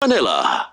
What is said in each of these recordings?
Manila.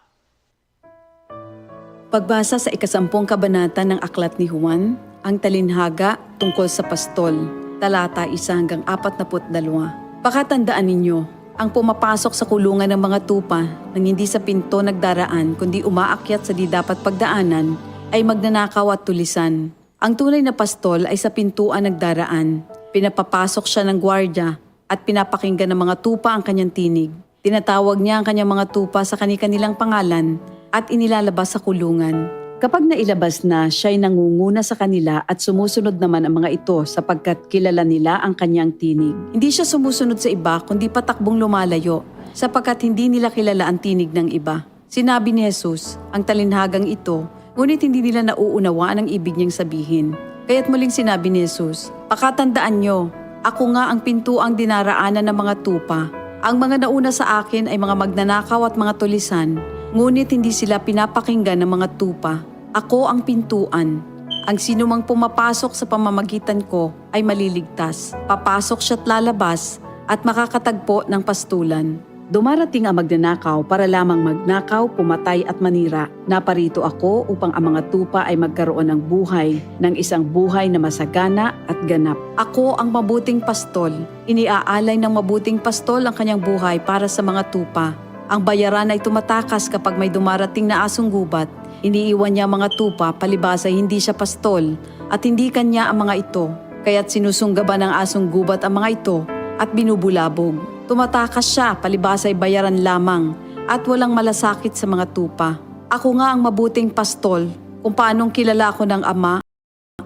Pagbasa sa 10 kabanata ng Aklat ni Juan, ang talinhaga tungkol sa pastol, talata 1 hanggang 42. Pakatandaan ninyo, ang pumapasok sa kulungan ng mga tupa nang hindi sa pinto nagdaraan kundi umaakyat sa di dapat pagdaanan ay magnanakaw at tulisan. Ang tunay na pastol ay sa pintuan nagdaraan. Pinapapasok siya ng gwardya at pinapakinggan ng mga tupa ang kanyang tinig. Tinatawag niya ang kanyang mga tupa sa kani-kanilang pangalan at inilalabas sa kulungan. Kapag nailabas na, siya'y nangunguna sa kanila at sumusunod naman ang mga ito sapagkat kilala nila ang kanyang tinig. Hindi siya sumusunod sa iba kundi patakbong lumalayo sapagkat hindi nila kilala ang tinig ng iba. Sinabi ni Jesus, ang talinhagang ito, ngunit hindi nila nauunawaan ang ibig niyang sabihin. Kaya't muling sinabi ni Jesus, pakatandaan niyo, ako nga ang pintuang dinaraanan ng mga tupa. Ang mga nauna sa akin ay mga magnanakaw at mga tulisan, ngunit hindi sila pinapakinggan ng mga tupa. Ako ang pintuan. Ang sinumang pumapasok sa pamamagitan ko ay maliligtas. Papasok siya't lalabas at makakatagpo ng pastulan. Dumarating ang magnanakaw para lamang magnakaw, pumatay at manira. Naparito ako upang ang mga tupa ay magkaroon ng buhay, ng isang buhay na masagana at ganap. Ako ang mabuting pastol. Iniaalay ng mabuting pastol ang kanyang buhay para sa mga tupa. Ang bayaran ay tumatakas kapag may dumarating na asong gubat. Iniiwan niya mga tupa palibhas ay hindi siya pastol at hindi kanya ang mga ito. Kaya't sinusunggaban ng asong gubat ang mga ito at binubulabog. Tumatakas siya palibhas ay bayaran lamang at walang malasakit sa mga tupa. Ako nga ang mabuting pastol. Kung paanong kilala ko ng Ama,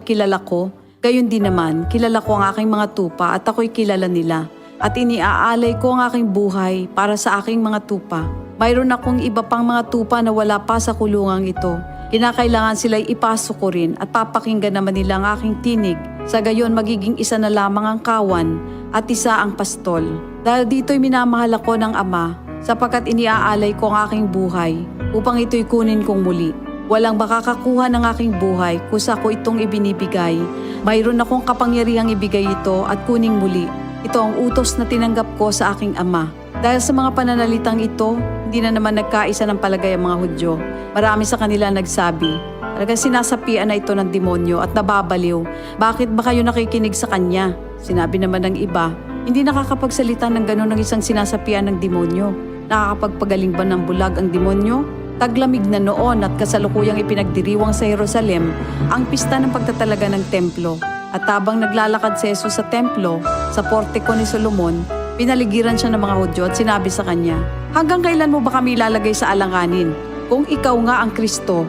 kilala ko. Gayon din naman, kilala ko ang aking mga tupa at ako'y kilala nila. At iniaalay ko ang aking buhay para sa aking mga tupa. Mayroon akong iba pang mga tupa na wala pa sa kulungang ito. Kinakailangan sila'y ipasok ko rin at papakinggan naman nila ang aking tinig. Sa gayon magiging isa na lamang ang kawan at isa ang pastol. Dahil dito'y minamahal ako ng Ama sapagkat iniaalay ko ang aking buhay upang ito'y kunin kong muli. Walang makakakuha ng aking buhay kusa ko itong ibinibigay. Mayroon akong kapangyarihang ibigay ito at kuning muli. Ito ang utos na tinanggap ko sa aking Ama. Dahil sa mga pananalitang ito, hindi na naman nagkaisa ng palagay ang mga Hudyo. Marami sa kanila nagsabi, talagang sinasapian na ito ng demonyo at nababaliw. Bakit ba kayo nakikinig sa kanya? Sinabi naman ng iba, hindi nakakapagsalita ng gano'n ng isang sinasapian ng demonyo. Nakakapagpagaling ba ng bulag ang demonyo? Taglamig na noon at kasalukuyang ipinagdiriwang sa Jerusalem ang pista ng pagtatalaga ng templo. At habang naglalakad si Jesus sa templo, sa portiko ni Solomon, pinaligiran siya ng mga Hudyo at sinabi sa kanya, hanggang kailan mo ba kami ilalagay sa alanganin? Kung ikaw nga ang Kristo,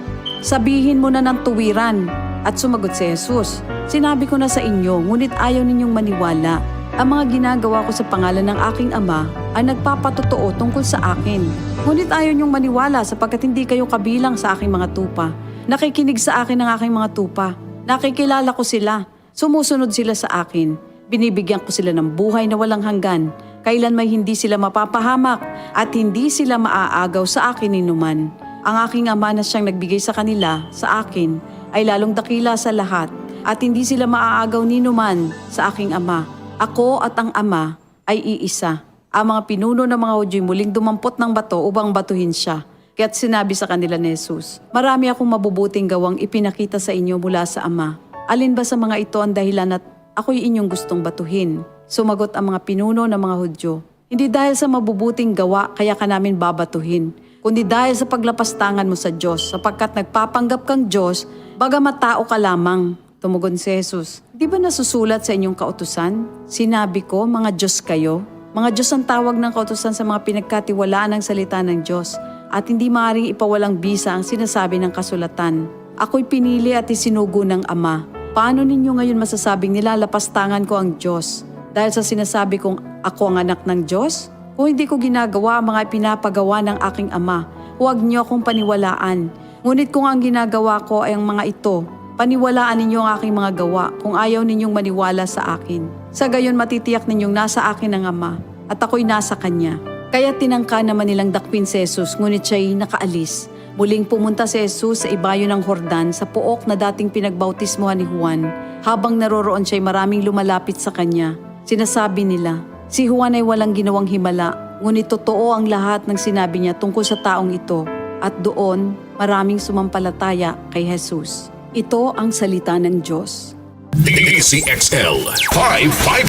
sabihin mo na ng tuwiran. At sumagot si Jesus, sinabi ko na sa inyo, ngunit ayaw ninyong maniwala. Ang mga ginagawa ko sa pangalan ng aking Ama ay nagpapatotoo tungkol sa akin. Ngunit ayaw ninyong maniwala sapagkat hindi kayo kabilang sa aking mga tupa. Nakikinig sa akin ang aking mga tupa. Nakikilala ko sila. Sumusunod sila sa akin. Binibigyan ko sila ng buhay na walang hanggan. Kailan may hindi sila mapapahamak at hindi sila maaagaw sa akin ninuman. Ang aking Ama na siyang nagbigay sa kanila, sa akin, ay lalong dakila sa lahat at hindi sila maaagaw ninuman sa aking Ama. Ako at ang Ama ay iisa. Ang mga pinuno ng mga Hudyo'y muling dumampot ng bato upang batuhin siya. Kaya't sinabi sa kanila ni Jesus, marami akong mabubuting gawang ipinakita sa inyo mula sa Ama. Alin ba sa mga ito ang dahilan at ako'y inyong gustong batuhin? Sumagot ang mga pinuno ng mga Hudyo, hindi dahil sa mabubuting gawa kaya ka namin babatuhin, kundi dahil sa paglapastangan mo sa Diyos, sapagkat nagpapanggap kang Diyos, bagamat tao ka lamang. Tumugon si Jesus, di ba nasusulat sa inyong kautusan? Sinabi ko, mga Diyos kayo. Mga Diyos ang tawag ng kautusan sa mga pinagkatiwalaan ng salita ng Diyos, at hindi maaaring ipawalang bisa ang sinasabi ng kasulatan. Ako'y pinili at isinugo ng Ama. Paano ninyo ngayon masasabing nilalapastangan ko ang Diyos? Dahil sa sinasabi kong ako ang anak ng Diyos? Kung hindi ko ginagawa ang mga pinapagawa ng aking Ama, huwag niyo akong paniwalaan. Ngunit kung ang ginagawa ko ay ang mga ito, paniwalaan ninyo ang aking mga gawa kung ayaw ninyong maniwala sa akin. Sa gayon matitiyak ninyong nasa akin ang Ama at ako'y nasa Kanya. Kaya tinangka naman nilang dakpin si Jesus, ngunit siya'y nakaalis. Muling pumunta si Jesus sa ibayo ng Jordan sa pook na dating pinagbautismohan ni Juan. Habang naroroon siya'y maraming lumalapit sa kanya. Sinasabi nila, si Juan ay walang ginawang himala, Ngunit totoo ang lahat ng sinabi niya tungkol sa taong ito at doon maraming sumampalataya kay Jesus. Ito ang salita ng Diyos. DCXL 55